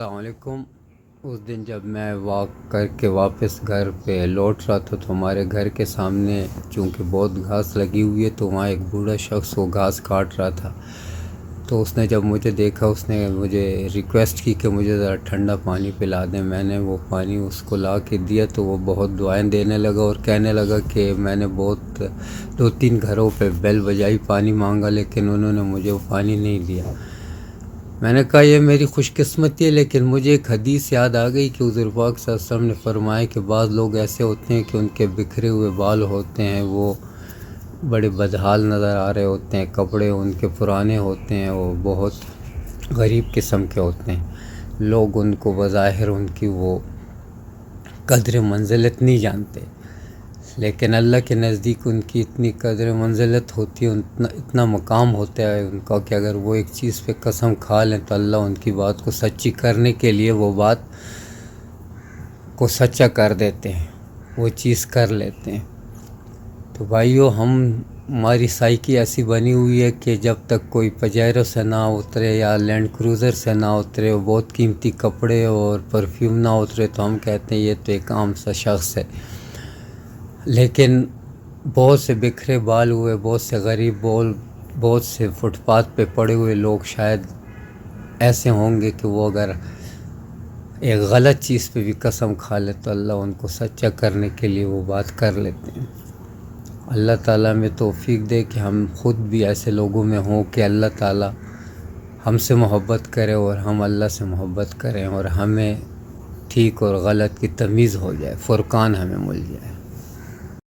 السلام علیکم۔ اس دن جب میں واک کر کے واپس گھر پہ لوٹ رہا تھا تو ہمارے گھر کے سامنے چونکہ بہت گھاس لگی ہوئی ہے تو وہاں ایک بوڑھا شخص وہ گھاس کاٹ رہا تھا۔ تو اس نے جب مجھے دیکھا اس نے مجھے ریکویسٹ کی کہ مجھے ذرا ٹھنڈا پانی پلا دیں۔ میں نے وہ پانی اس کو لا کے دیا تو وہ بہت دعائیں دینے لگا اور کہنے لگا کہ میں نے بہت 2-3 گھروں پہ بیل بجائی پانی مانگا لیکن انہوں نے مجھے وہ پانی نہیں دیا۔ میں نے کہا یہ میری خوش قسمتی ہے، لیکن مجھے ایک حدیث یاد آ گئی کہ حضور پاک صلی اللہ علیہ وسلم نے فرمایا کہ بعض لوگ ایسے ہوتے ہیں کہ ان کے بکھرے ہوئے بال ہوتے ہیں، وہ بڑے بدحال نظر آ رہے ہوتے ہیں، کپڑے ان کے پرانے ہوتے ہیں، وہ بہت غریب قسم کے ہوتے ہیں، لوگ ان کو بظاہر ان کی وہ قدر منزلت نہیں جانتے، لیکن اللہ کے نزدیک ان کی اتنی قدر منزلت ہوتی ہے، اتنا مقام ہوتا ہے ان کا کہ اگر وہ ایک چیز پہ قسم کھا لیں تو اللہ ان کی بات کو سچی کرنے کے لیے وہ بات کو سچا کر دیتے ہیں، وہ چیز کر لیتے ہیں۔ تو بھائیو، ہماری سائیکی ایسی بنی ہوئی ہے کہ جب تک کوئی پجیرو سے نہ اترے یا لینڈ کروزر سے نہ اترے، بہت قیمتی کپڑے اور پرفیوم نہ اترے تو ہم کہتے ہیں یہ تو ایک عام سا شخص ہے۔ لیکن بہت سے بکھرے بال ہوئے، بہت سے غریب بہت سے فٹ پاتھ پہ پڑے ہوئے لوگ شاید ایسے ہوں گے کہ وہ اگر ایک غلط چیز پہ بھی قسم کھا لے تو اللہ ان کو سچا کرنے کے لیے وہ بات کر لیتے ہیں۔ اللہ تعالیٰ میں توفیق دے کہ ہم خود بھی ایسے لوگوں میں ہوں کہ اللہ تعالیٰ ہم سے محبت کرے اور ہم اللہ سے محبت کریں اور ہمیں ٹھیک اور غلط کی تمیز ہو جائے، فرقان ہمیں مل جائے۔